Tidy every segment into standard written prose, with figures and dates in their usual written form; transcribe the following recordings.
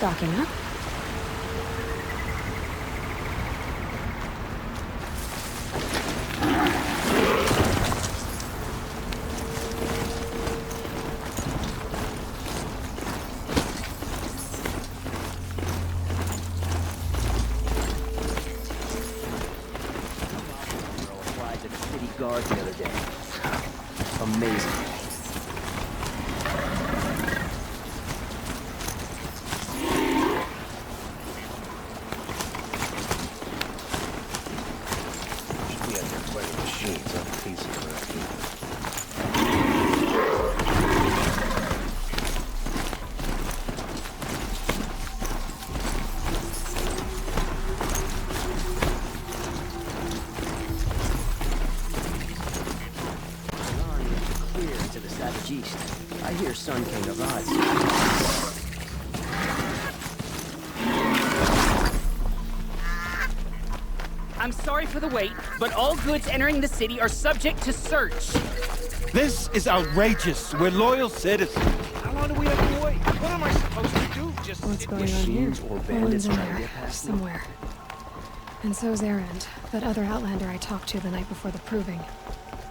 Stocking up. Applied to the city guards the other day. Amazing. East. I hear Sun King arrives. I'm sorry for the wait, but all goods entering the city are subject to search. This is outrageous. We're loyal citizens. How long do we have to wait? What am I supposed to do? Just What's sit going on with here? Machines or bandits Owen's in trying to there, get past me? somewhere. And so's Erend, that other Outlander I talked to the night before the proving.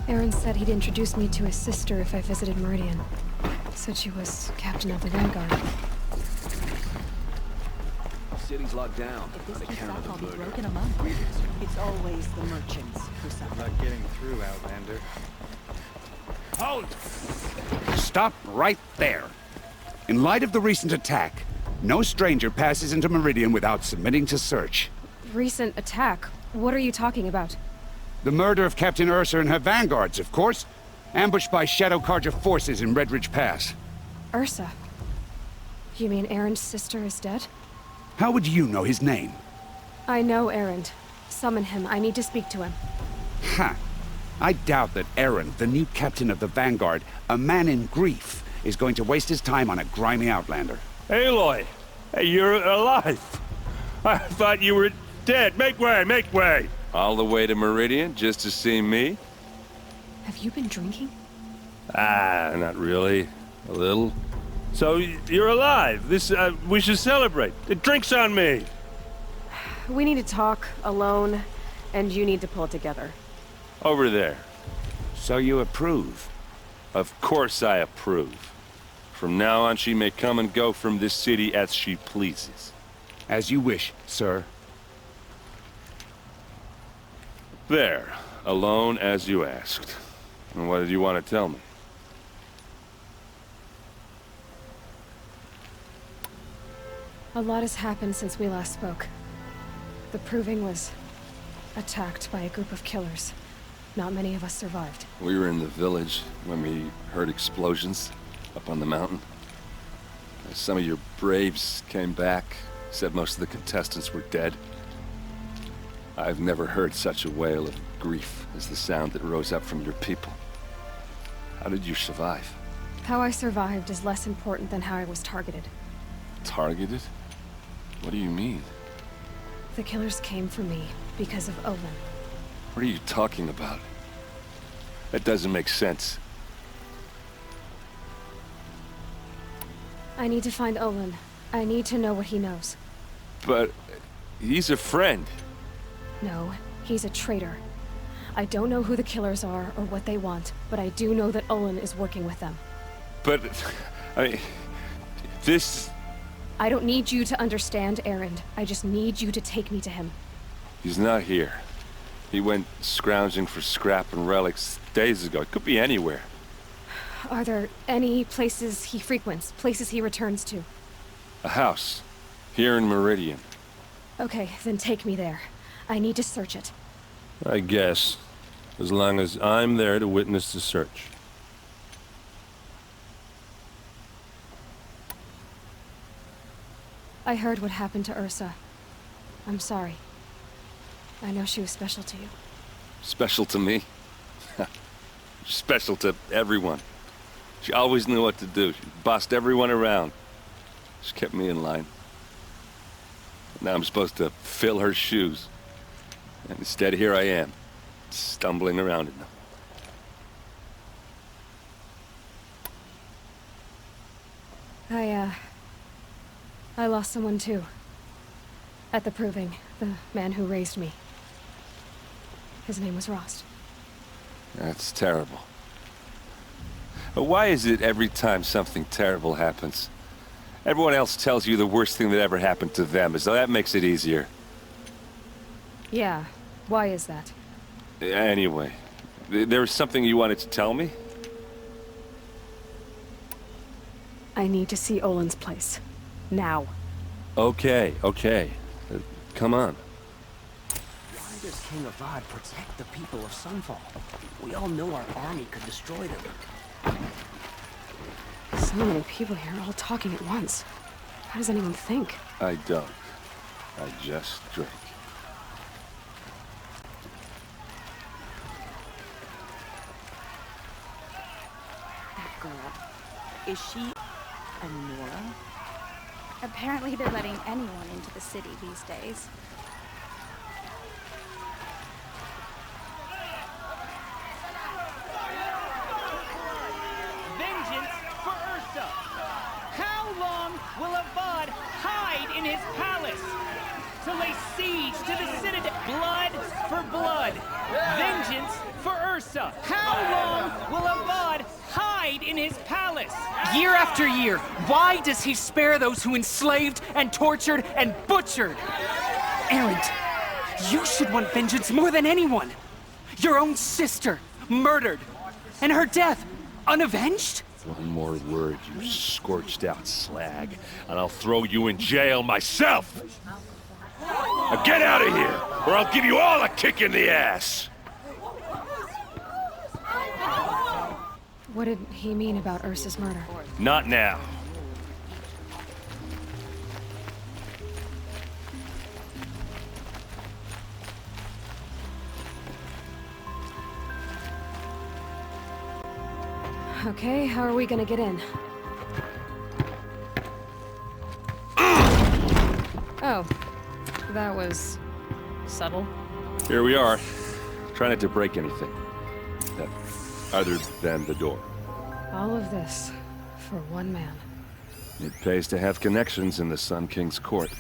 Erend said he'd introduce me to his sister if I visited Meridian. Said she was captain of the Vanguard. City's locked down. If this on keeps account up, of I'll the be murder. broken among. It's always the merchants who suffer. not getting through, Outlander. Hold! Stop right there. In light of the recent attack, no stranger passes into Meridian without submitting to search. Recent attack? What are you talking about? The murder of Captain Ursa and her vanguards, of course. Ambushed by Shadow Carja forces in Redridge Pass. Ursa? You mean Erend's sister is dead? How would you know his name? I know Erend. Summon him. I need to speak to him. Ha! I doubt that Erend, the new captain of the Vanguard, a man in grief, is going to waste his time on a grimy Outlander. Aloy! Hey, you're alive! I thought you were dead. Make way, make way! All the way to Meridian just to see me? Have you been drinking? Ah, not really. A little. So, you're alive. We should celebrate. The drink's on me! We need to talk, alone, and you need to pull it together. Over there. So you approve? Of course I approve. From now on, she may come and go from this city as she pleases. As you wish, sir. There. Alone as you asked. And what did you want to tell me? A lot has happened since we last spoke. The Proving was attacked by a group of killers. Not many of us survived. We were in the village when we heard explosions up on the mountain. Some of your braves came back, said most of the contestants were dead. I've never heard such a wail of grief as the sound that rose up from your people. How did you survive? How I survived is less important than how I was targeted. Targeted? What do you mean? The killers came for me because of Olin. What are you talking about? That doesn't make sense. I need to find Olin. I need to know what he knows. But he's a friend. No, he's a traitor. I don't know who the killers are or what they want, but I do know that Olin is working with them. But, this... I don't need you to understand, Erend. I just need you to take me to him. He's not here. He went scrounging for scrap and relics days ago. It could be anywhere. Are there any places he frequents, places he returns to? A house. Here in Meridian. Okay, then take me there. I need to search it. I guess. As long as I'm there to witness the search. I heard what happened to Ursa. I'm sorry. I know she was special to you. Special to me? Special to everyone. She always knew what to do. She bossed everyone around. She kept me in line. Now I'm supposed to fill her shoes. And instead, here I am, stumbling around in them. I lost someone too. At the proving, the man who raised me. His name was Rost. That's terrible. But why is it every time something terrible happens, everyone else tells you the worst thing that ever happened to them, as though that makes it easier? Yeah, why is that? Anyway, there was something you wanted to tell me? I need to see Olin's place. Now. Okay. Come on. Why does King Avad protect the people of Sunfall? We all know our army could destroy them. So many people here all talking at once. How does anyone think? I don't. I just drink. That girl. Is she a Nora? Apparently they're letting anyone into the city these days. Vengeance for Ursa! How long will Avad hide in his palace? To lay siege to the citadel. Blood for blood. Vengeance for Ursa. How long will Avad hide in his palace? Year after year, why does he spare those who enslaved and tortured and butchered? Erend, you should want vengeance more than anyone. Your own sister, murdered, and her death, unavenged? One more word, you scorched out slag, and I'll throw you in jail myself! Now get out of here, or I'll give you all a kick in the ass! What did he mean about Ursa's murder? Not now. Okay, how are we gonna get in? Oh, that was subtle. Here we are. Try not to break anything. Other than the door. All of this for one man. It pays to have connections in the Sun King's court.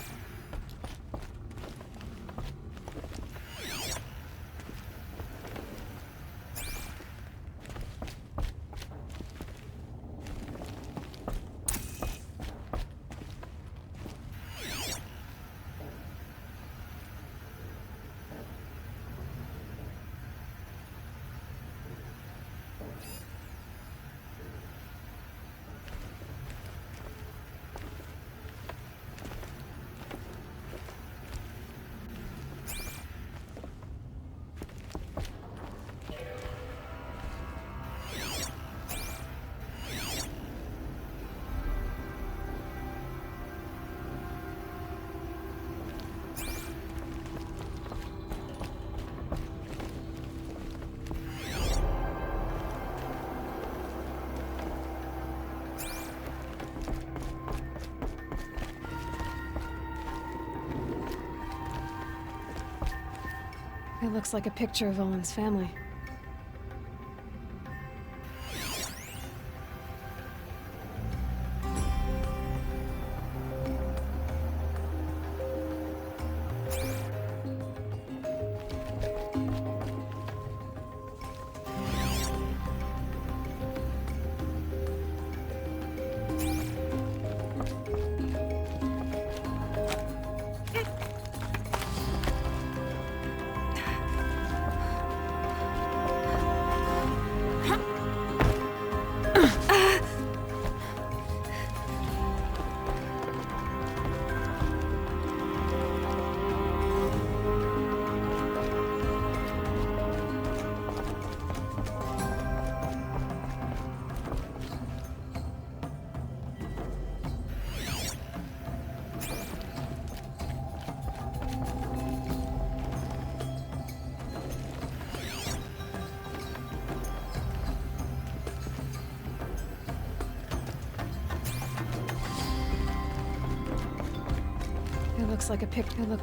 It looks like a picture of Olin's family.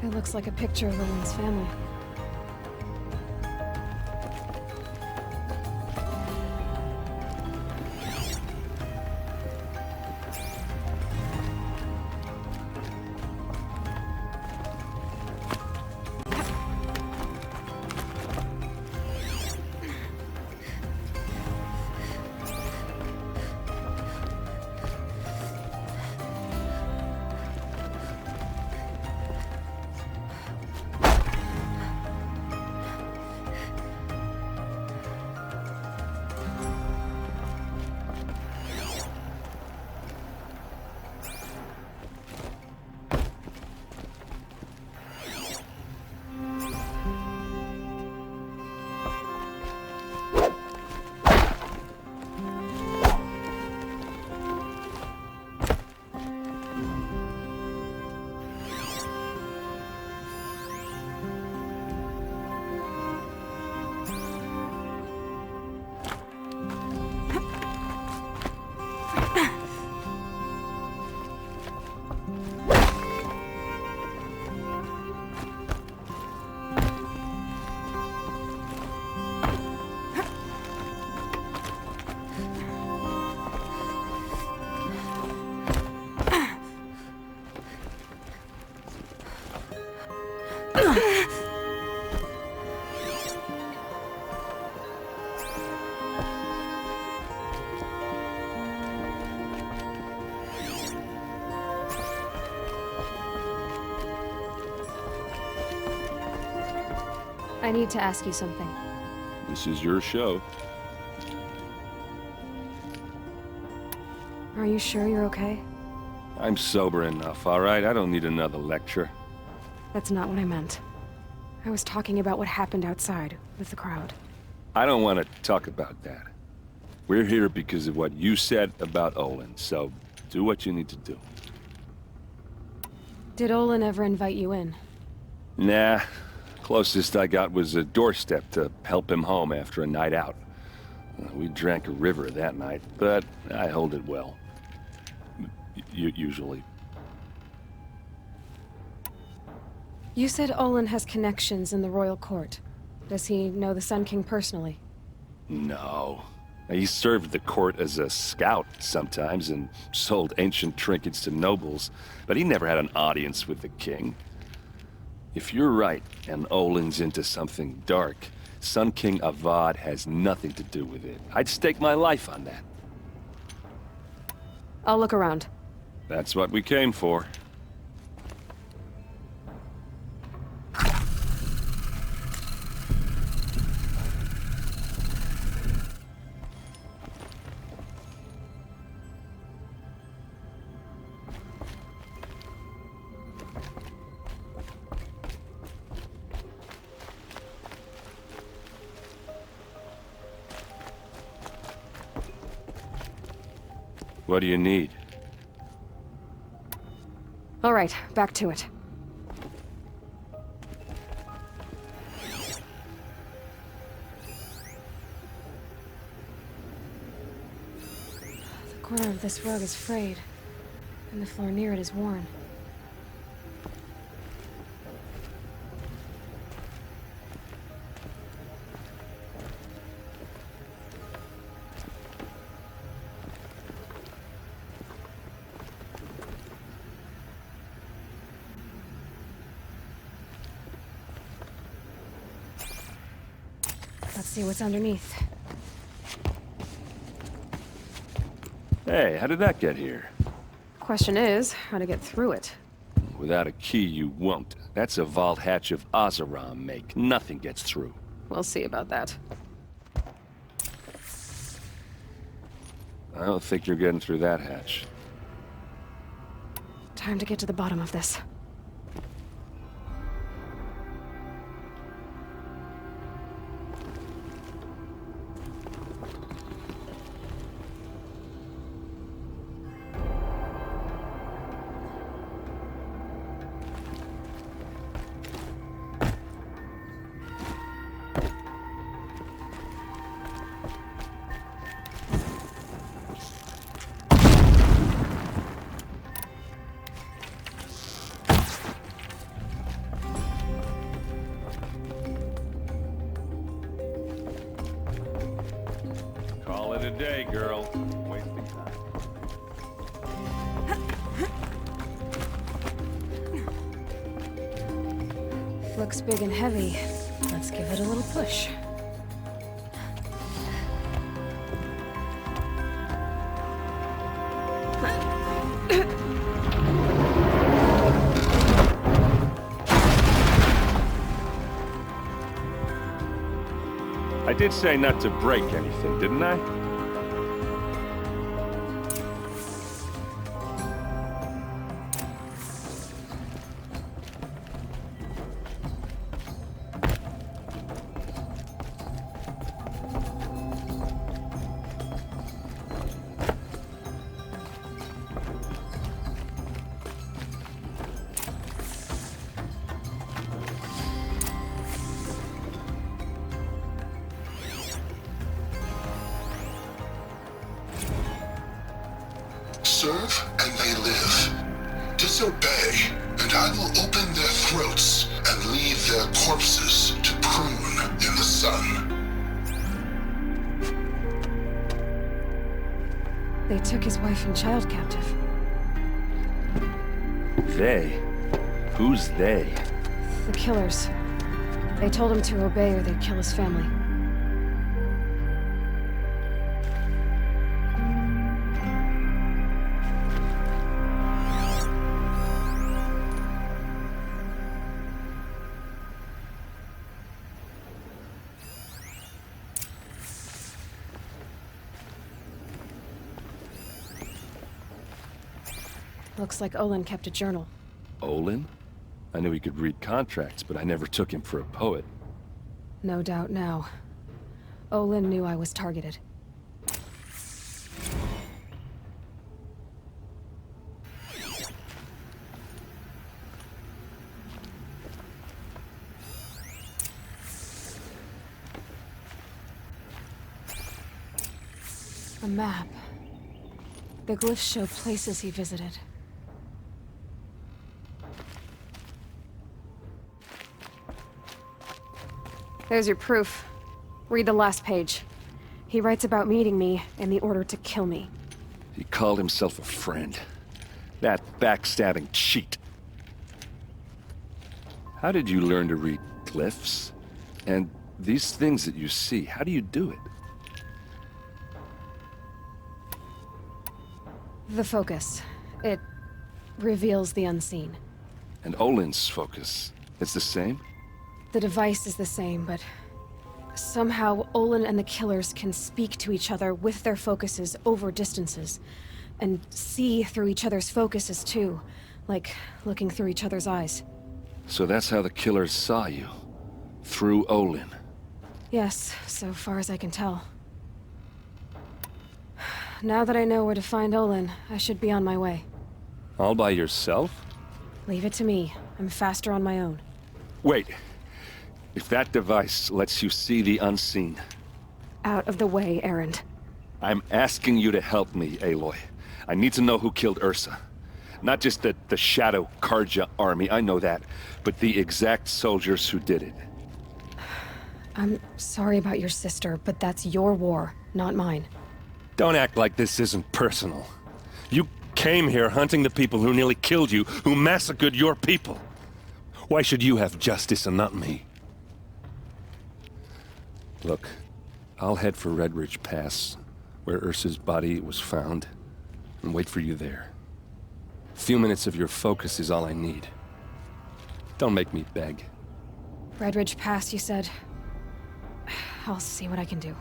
It looks like a picture of Olin's family. I need to ask you something. This is your show. Are you sure you're okay? I'm sober enough, all right? I don't need another lecture. That's not what I meant. I was talking about what happened outside, with the crowd. I don't want to talk about that. We're here because of what you said about Olin, so do what you need to do. Did Olin ever invite you in? Nah. Closest I got was a doorstep to help him home after a night out. We drank a river that night, but I hold it well. Usually. You said Olin has connections in the royal court. Does he know the Sun King personally? No. He served the court as a scout sometimes and sold ancient trinkets to nobles, but he never had an audience with the king. If you're right, and Olin's into something dark, Sun King Avad has nothing to do with it. I'd stake my life on that. I'll look around. That's what we came for. What do you need? All right, back to it. The corner of this rug is frayed, and the floor near it is worn. Let's see what's underneath. Hey, how did that get here? Question is, how to get through it. Without a key, you won't. That's a vault hatch of Oseram make. Nothing gets through. We'll see about that. I don't think you're getting through that hatch. Time to get to the bottom of this. Call it a day, girl. Wasting time. Looks big and heavy. Let's give it a little push. I did say not to break anything, didn't I? Serve and they live. Disobey, and I will open their throats and leave their corpses to prune in the sun. They took his wife and child captive. They? Who's they? The killers. They told him to obey or they'd kill his family. Looks like Olin kept a journal. Olin? I knew he could read contracts, but I never took him for a poet. No doubt now. Olin knew I was targeted. A map. The glyphs show places he visited. There's your proof. Read the last page. He writes about meeting me in the order to kill me. He called himself a friend. That backstabbing cheat. How did you learn to read glyphs? And these things that you see, how do you do it? The focus. It reveals the unseen. And Olin's focus, it's the same? The device is the same, but somehow Olin and the killers can speak to each other with their focuses over distances, and see through each other's focuses too, like looking through each other's eyes. So that's how the killers saw you? Through Olin? Yes, so far as I can tell. Now that I know where to find Olin, I should be on my way. All by yourself? Leave it to me. I'm faster on my own. Wait. If that device lets you see the unseen... Out of the way, Erend. I'm asking you to help me, Aloy. I need to know who killed Ursa. Not just the Shadow Karja army, I know that, but the exact soldiers who did it. I'm sorry about your sister, but that's your war, not mine. Don't act like this isn't personal. You came here hunting the people who nearly killed you, who massacred your people. Why should you have justice and not me? Look, I'll head for Red Ridge Pass, where Ursa's body was found, and wait for you there. A few minutes of your focus is all I need. Don't make me beg. Red Ridge Pass, you said? I'll see what I can do.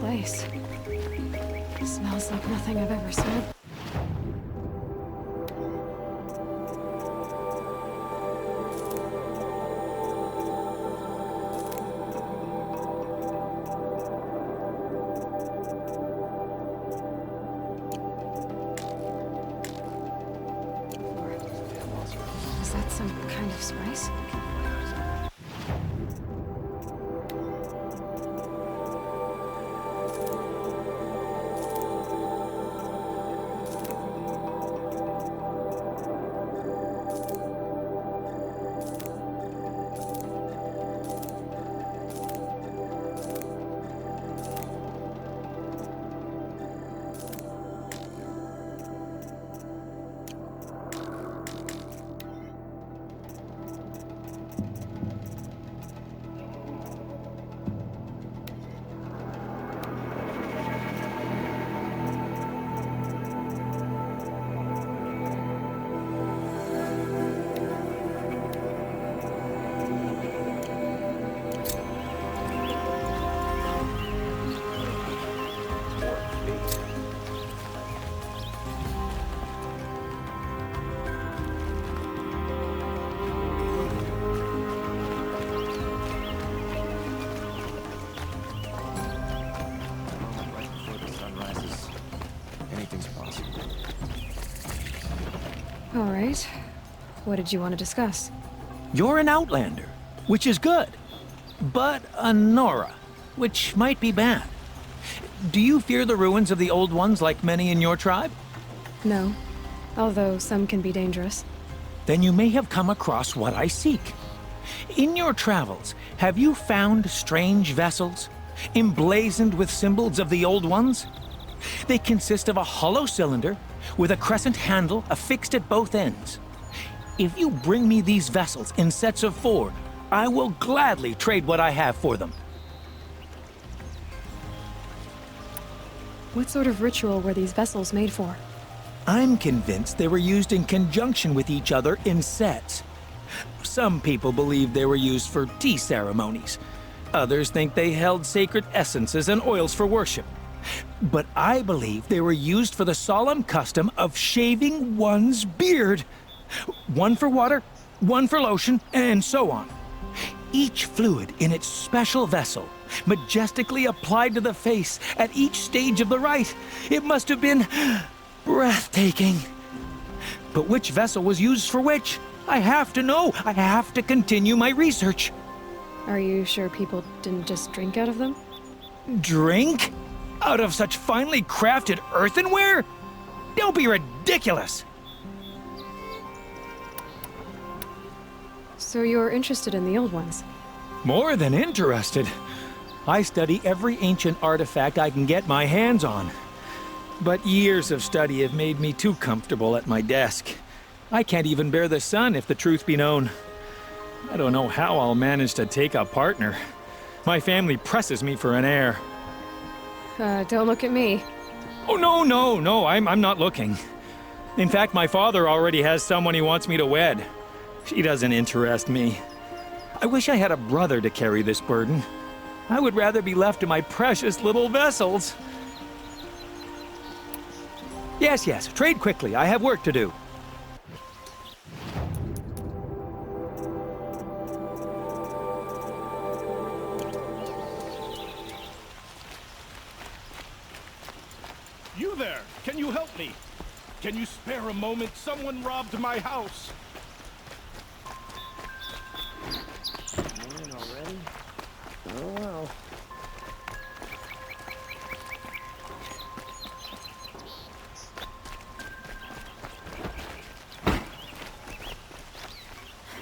Place. Smells like nothing I've ever smelled. Is that some kind of spice? All right. What did you want to discuss? You're an outlander, which is good. But a Nora, which might be bad. Do you fear the ruins of the Old Ones like many in your tribe? No. Although some can be dangerous. Then you may have come across what I seek. In your travels, have you found strange vessels, emblazoned with symbols of the old ones? They consist of a hollow cylinder with a crescent handle affixed at both ends. If you bring me these vessels in sets of 4, I will gladly trade what I have for them. What sort of ritual were these vessels made for? I'm convinced they were used in conjunction with each other in sets. Some people believe they were used for tea ceremonies. Others think they held sacred essences and oils for worship. But I believe they were used for the solemn custom of shaving one's beard. One for water, one for lotion, and so on. Each fluid in its special vessel, majestically applied to the face at each stage of the rite. It must have been breathtaking. But which vessel was used for which? I have to know. I have to continue my research. Are you sure people didn't just drink out of them? Drink? Out of such finely crafted earthenware? Don't be ridiculous! So you're interested in the old ones? More than interested. I study every ancient artifact I can get my hands on. But years of study have made me too comfortable at my desk. I can't even bear the sun, if the truth be known. I don't know how I'll manage to take a partner. My family presses me for an heir. Don't look at me. Oh, no, I'm not looking. In fact, my father already has someone he wants me to wed. She doesn't interest me. I wish I had a brother to carry this burden. I would rather be left to my precious little vessels. Yes, trade quickly. I have work to do. You there! Can you help me? Can you spare a moment? Someone robbed my house! Man already? Oh well.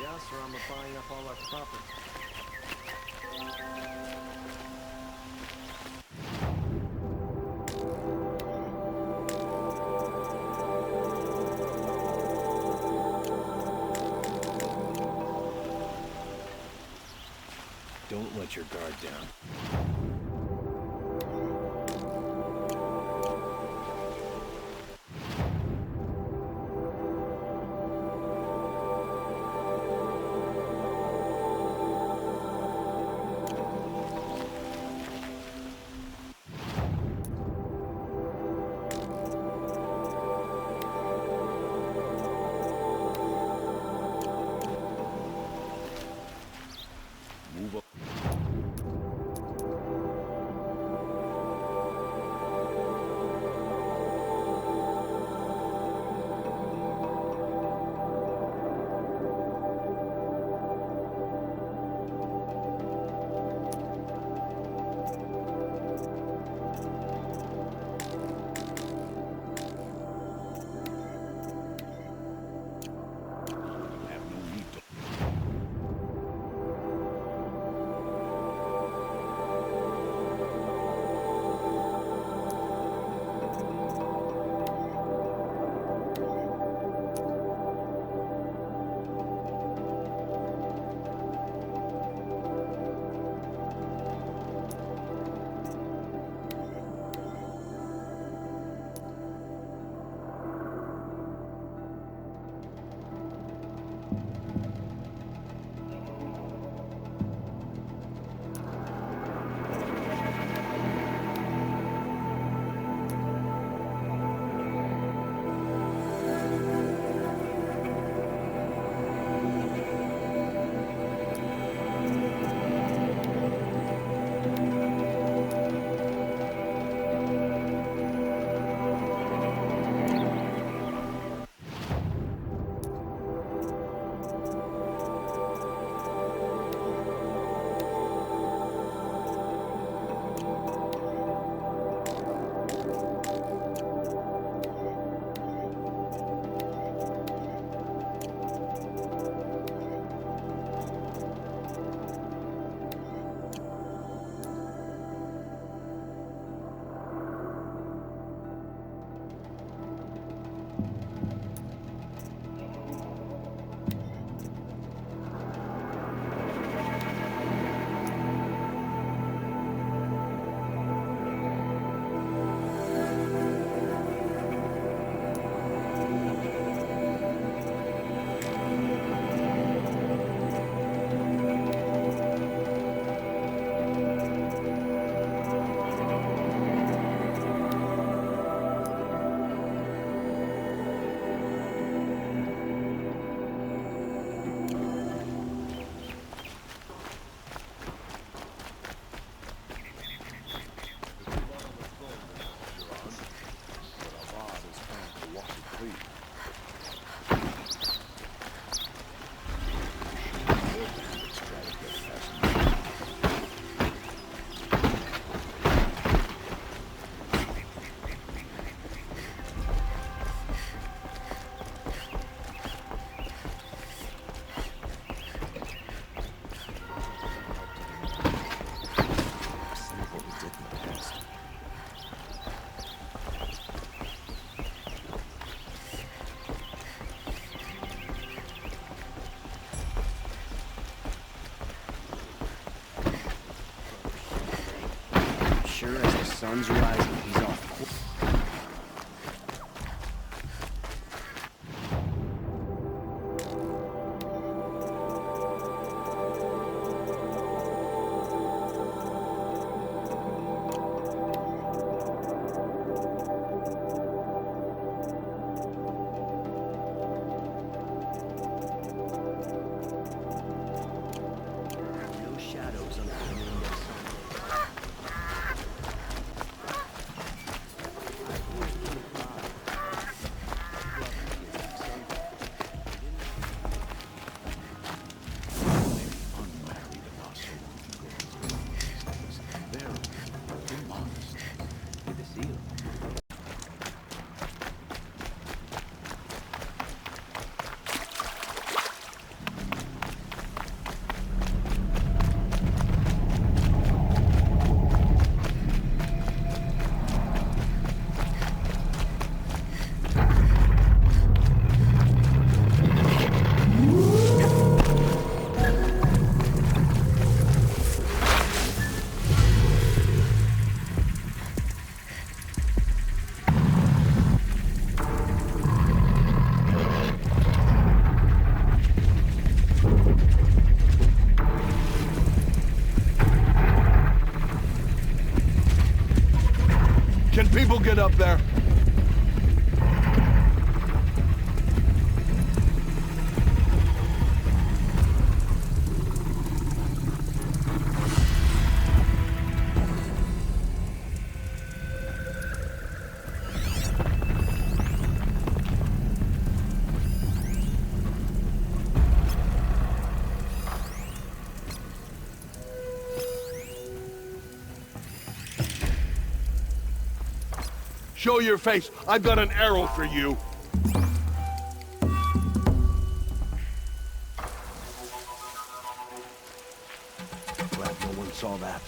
Yeah, sir, I'm buying up all our property. Don't let your guard down. Move up. sure as the sun's rising, he's off course. No shadows under the moon this Sunday. Can people get up there? Show your face. I've got an arrow for you. Glad no one saw that.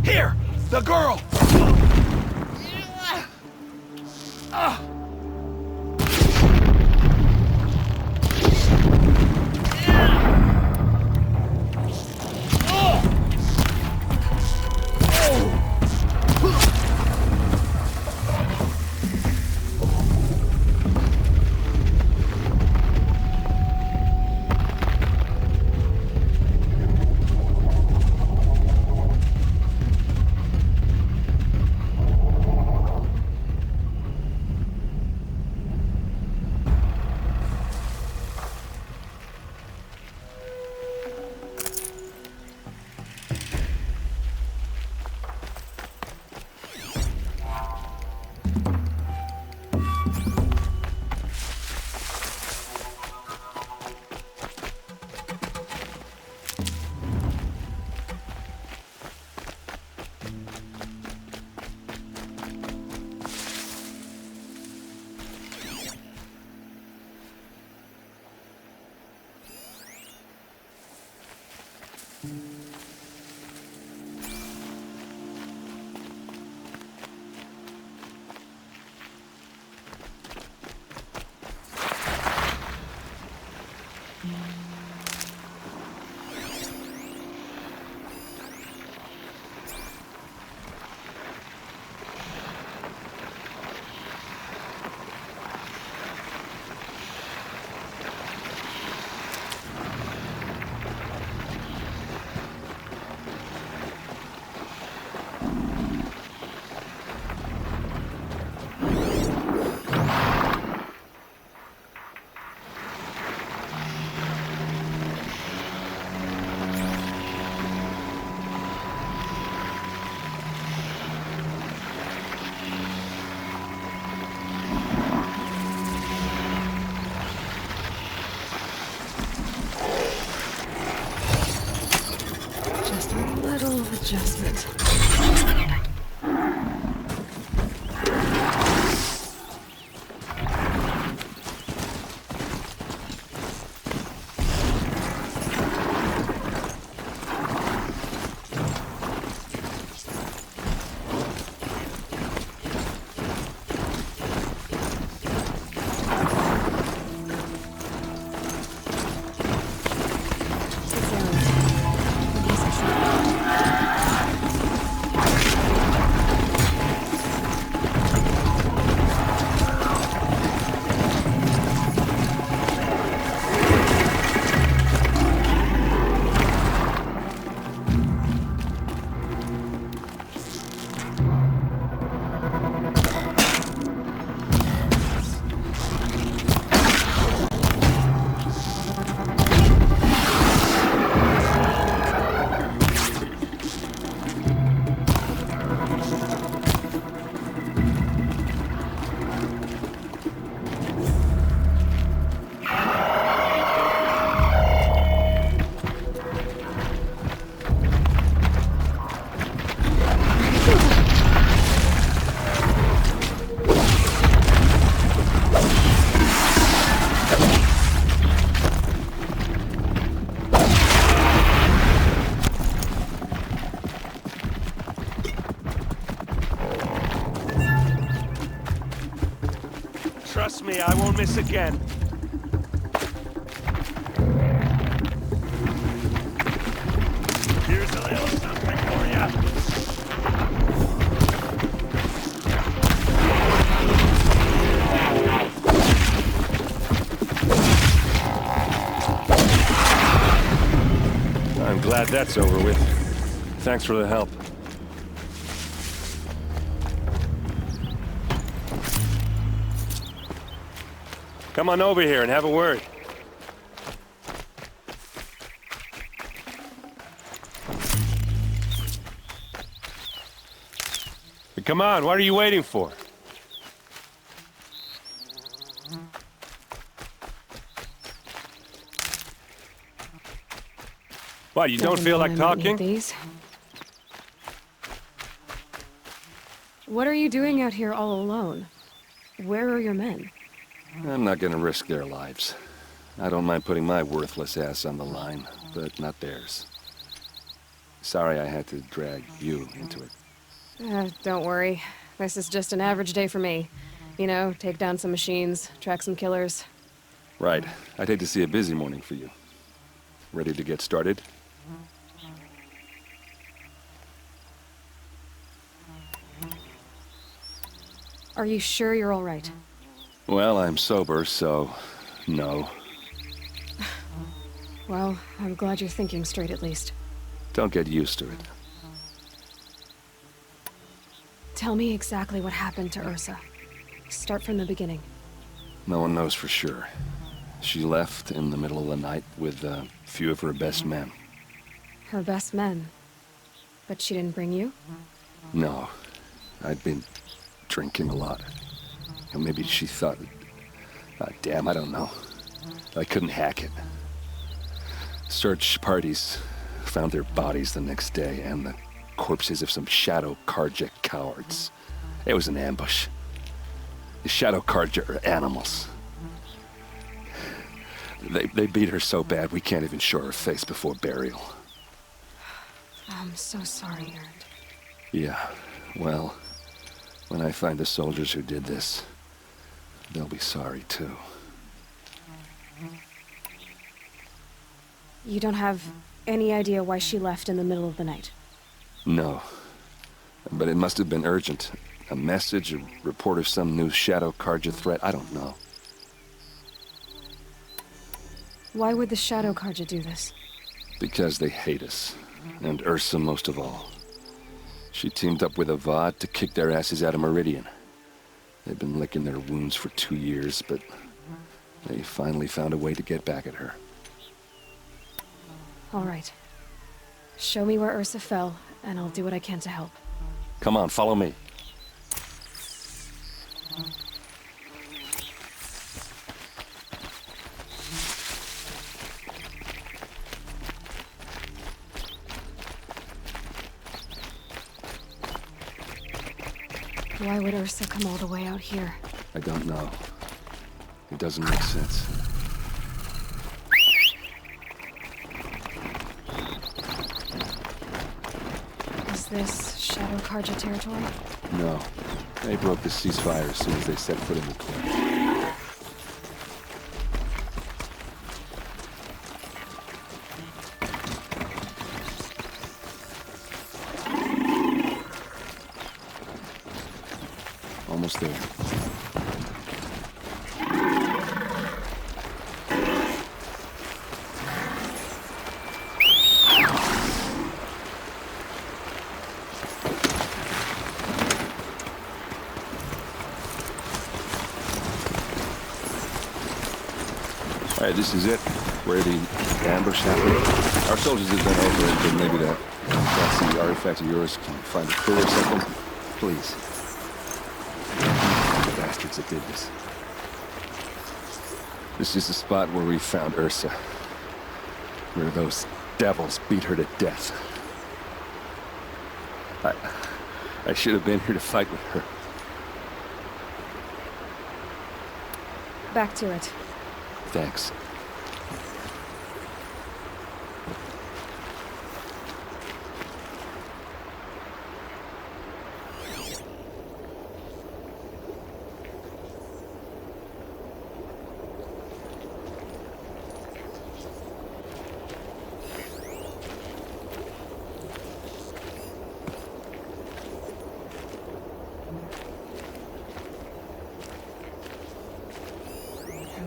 Here! The girl! adjustment. Trust me, I won't miss again. Here's a little something for you. I'm glad that's over with. Thanks for the help. Come on over here and have a word. Come on, what are you waiting for? What, you don't feel like talking? These? What are you doing out here all alone? Where are your men? I'm not gonna risk their lives. I don't mind putting my worthless ass on the line, but not theirs. Sorry I had to drag you into it. Don't worry. This is just an average day for me. You know, take down some machines, track some killers. Right. I'd hate to see a busy morning for you. Ready to get started? Are you sure you're all right? Well, I'm sober, so no. Well, I'm glad you're thinking straight at least. Don't get used to it. Tell me exactly what happened to Ursa. Start from the beginning. No one knows for sure. She left in the middle of the night with a few of her best men. Her best men? But she didn't bring you? No. I'd been drinking a lot. And maybe she thought... damn, I don't know. I couldn't hack it. Search parties found their bodies the next day and the corpses of some Shadow Karja cowards. It was an ambush. The Shadow Karja are animals. They beat her so bad we can't even show her face before burial. I'm so sorry, Aaron. Yeah, well, when I find the soldiers who did this, they'll be sorry too. You don't have any idea why she left in the middle of the night? No. But it must have been urgent. A message, a report of some new Shadow Karja threat, I don't know. Why would the Shadow Karja do this? Because they hate us. And Ursa most of all. She teamed up with Avad to kick their asses out of Meridian. They've been licking their wounds for 2 years, but they finally found a way to get back at her. All right. Show me where Ursa fell, and I'll do what I can to help. Come on, follow me. Why would Ursa come all the way out here? I don't know. It doesn't make sense. Is this Shadow Karja territory? No. They broke the ceasefire as soon as they set foot in the clearing. Almost there. All right, this is it. Where the ambush happened. Our soldiers have been over it, but maybe that fancy artifact of yours can find a clue or something. Please. The bastards that did this. This is the spot where we found Ursa. Where those devils beat her to death. I should have been here to fight with her. Back to it. Thanks.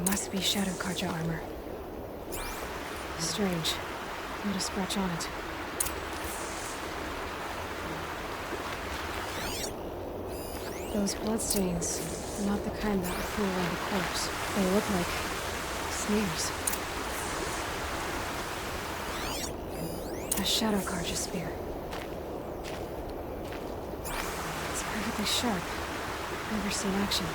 Must be Shadow Karja armor. Strange. Not a scratch on it. Those bloodstains are not the kind that would pool around a corpse. They look like smears. A Shadow Karja spear. It's perfectly sharp. Never seen action.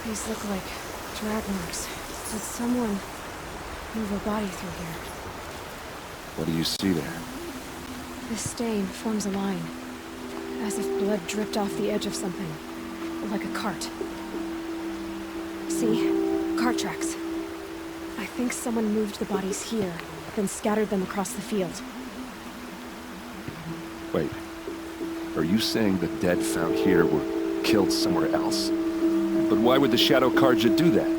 These look like drag marks. Did someone move a body through here? What do you see there? This stain forms a line, as if blood dripped off the edge of something, like a cart. See? Cart tracks. I think someone moved the bodies here, then scattered them across the field. Wait. Are you saying the dead found here were killed somewhere else? But why would the Shadow Karja do that?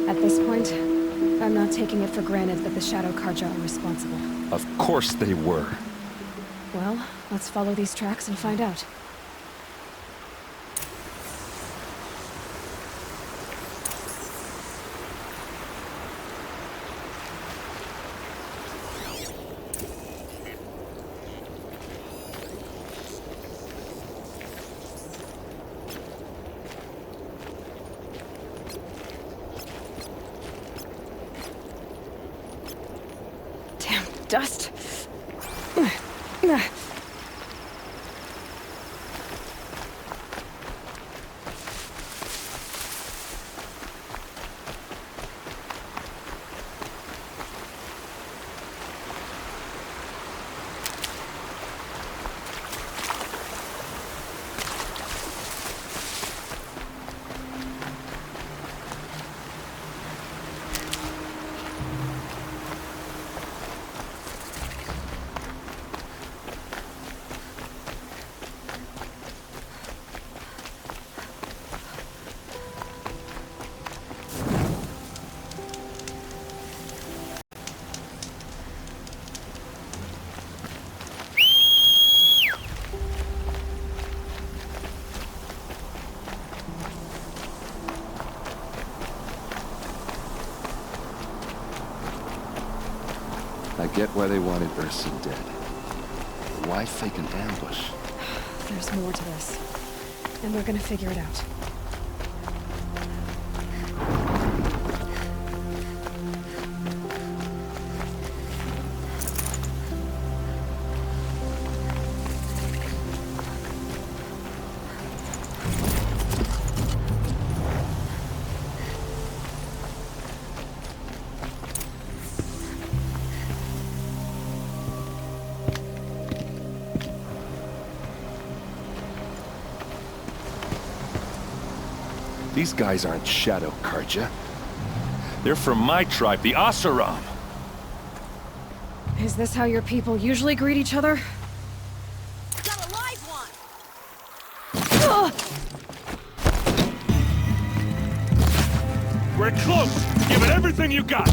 At this point, I'm not taking it for granted that the Shadow Karja are responsible. Of course they were. Well, let's follow these tracks and find out. Dust. I get why they wanted Ursa dead. Why fake an ambush? There's more to this. And we're gonna figure it out. These guys aren't Shadow Karja. They're from my tribe, the Oseram. Is this how your people usually greet each other? Got a live one! We're close! Give it everything you got!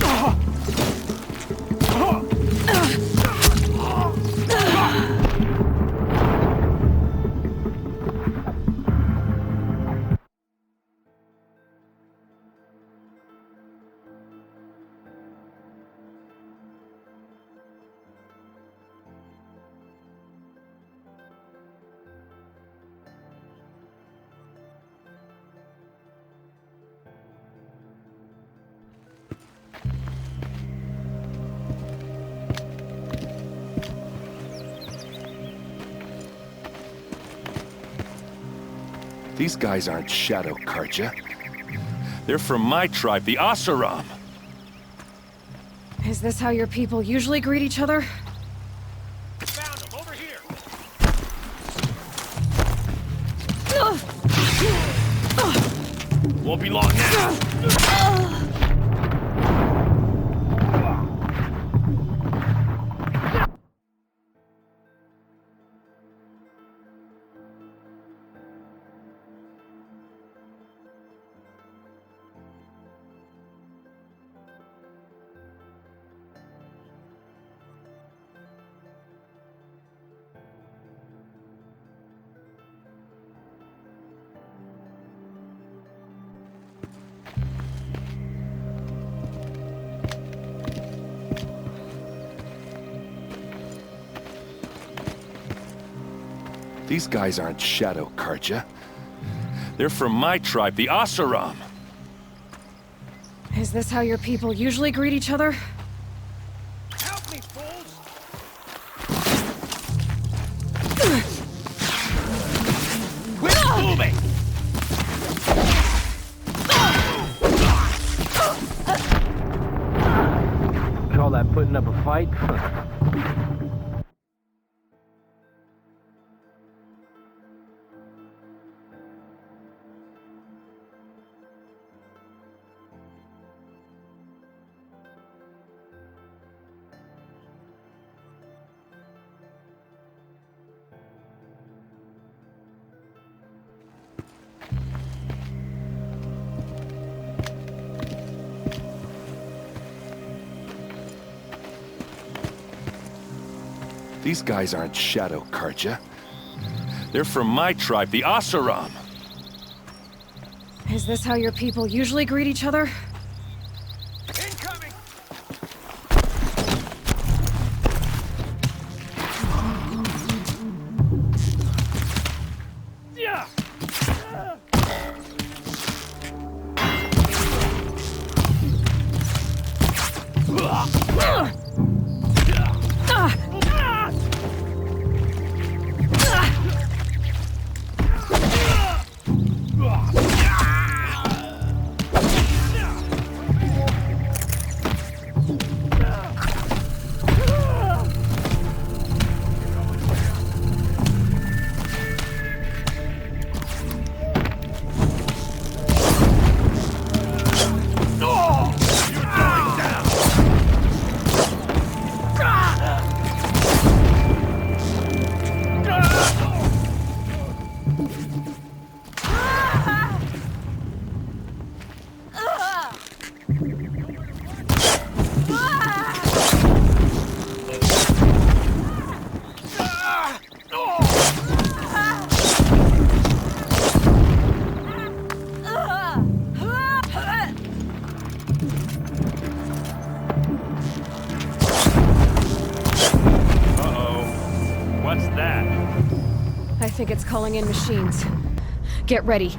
These guys aren't Shadow Karja. They're from my tribe, the Oseram. Is this how your people usually greet each other? Found him, over here! Won't be long now! These guys aren't Shadow Karja. They're from my tribe, the Oseram. Is this how your people usually greet each other? Help me, fools! Quit moving! Call that putting up a fight? These guys aren't Shadow Karja. They're from my tribe, the Oseram. Is this how your people usually greet each other? Incoming! Yeah! What's that? I think it's calling in machines. Get ready.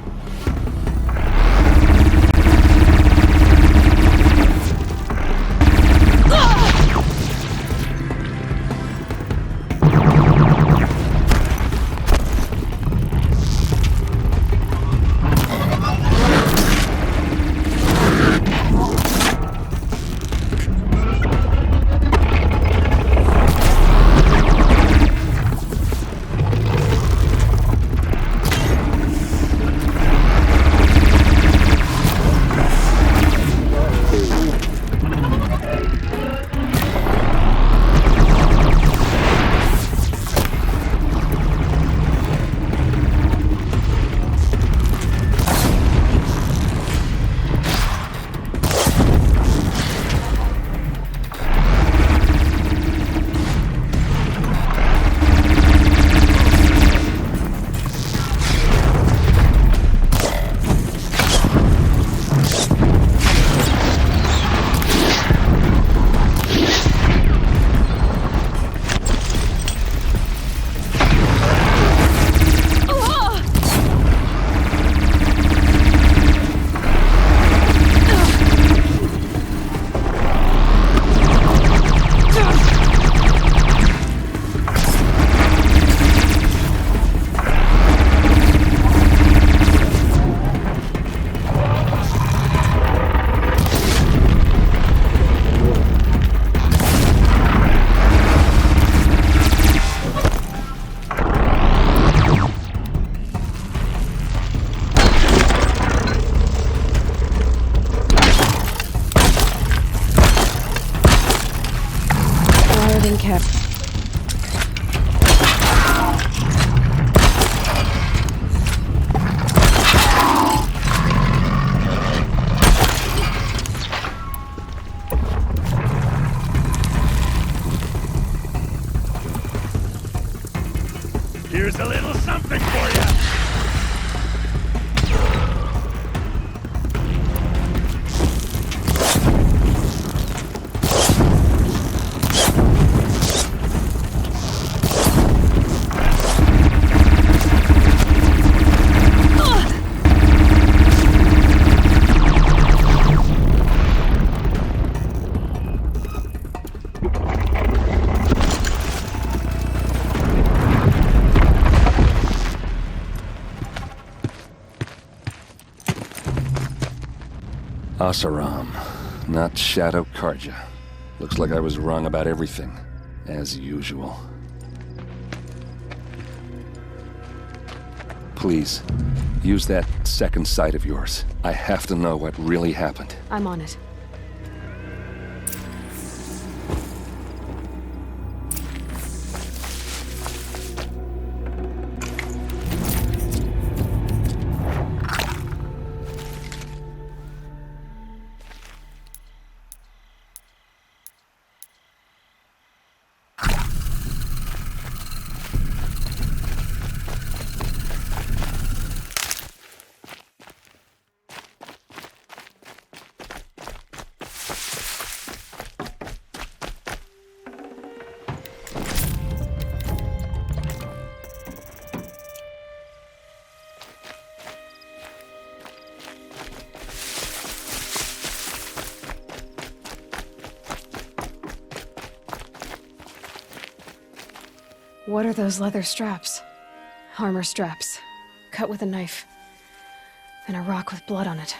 Landing cap. Here's a little something for you. Asaram, not Shadow Karja. Looks like I was wrong about everything, as usual. Please, use that second sight of yours. I have to know what really happened. I'm on it. What are those leather straps? Armor straps, cut with a knife, and a rock with blood on it.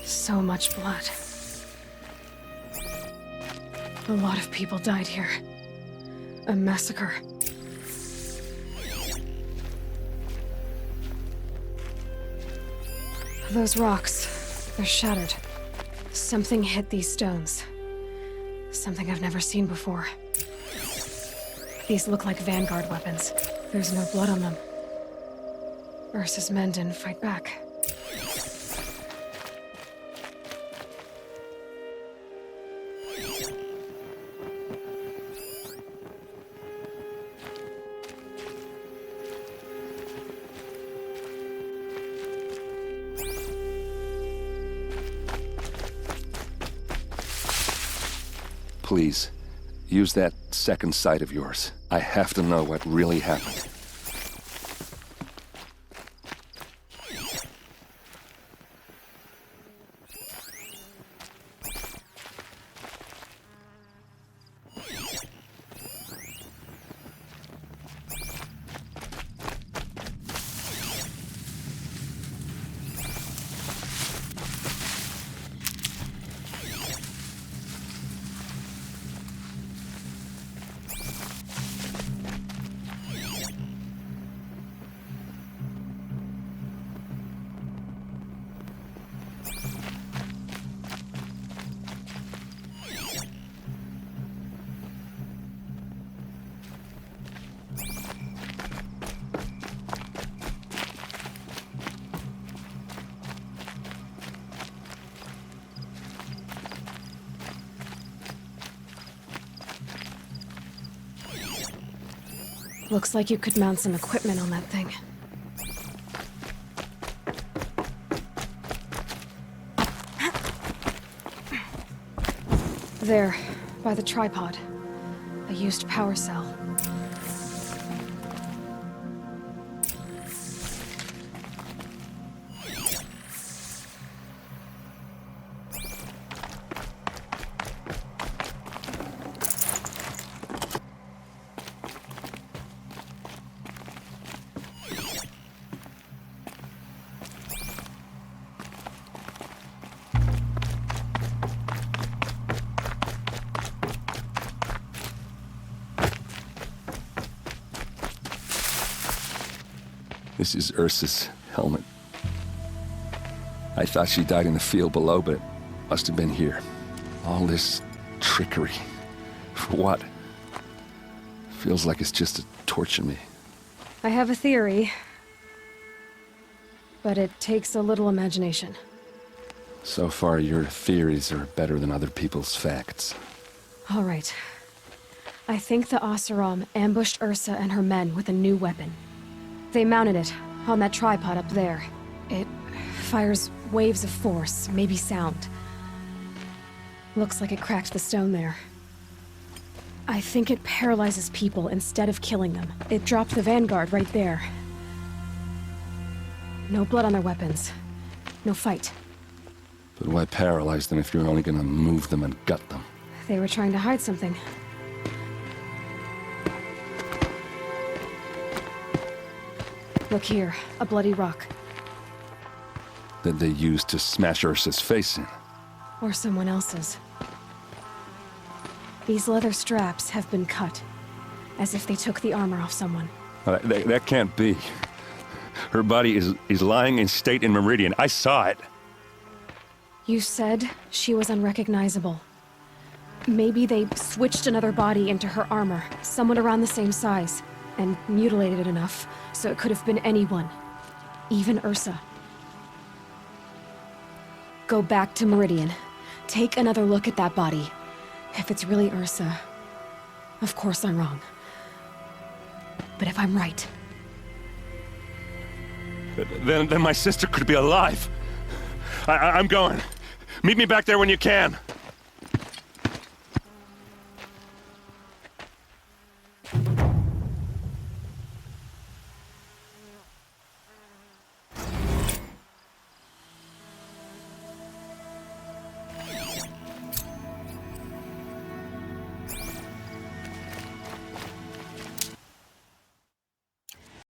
So much blood. A lot of people died here. A massacre. Those rocks, they're shattered. Something hit these stones. Something I've never seen before. These look like Vanguard weapons. There's no blood on them. Ursa's men didn't fight back. Please, use that second sight of yours. I have to know what really happened. Looks like you could mount some equipment on that thing. There, by the tripod. A used power cell. This is Ursa's helmet. I thought she died in the field below, but it must have been here. All this trickery. For what? Feels like it's just to torture me. I have a theory, but it takes a little imagination. So far, your theories are better than other people's facts. All right. I think the Oseram ambushed Ursa and her men with a new weapon. They mounted it on that tripod up there. It fires waves of force, maybe sound. Looks like it cracked the stone there. I think it paralyzes people instead of killing them. It dropped the Vanguard right there. No blood on their weapons. No fight. But why paralyze them if you're only gonna move them and gut them? They were trying to hide something. Look here, a bloody rock. That they used to smash Ursa's face in. Or someone else's. These leather straps have been cut, as if they took the armor off someone. That can't be. Her body is lying in state in Meridian. I saw it. You said she was unrecognizable. Maybe they switched another body into her armor, someone around the same size, and mutilated it enough, so it could have been anyone. Even Ursa. Go back to Meridian. Take another look at that body. If it's really Ursa, of course I'm wrong. But if I'm right... Then my sister could be alive. I'm going. Meet me back there when you can.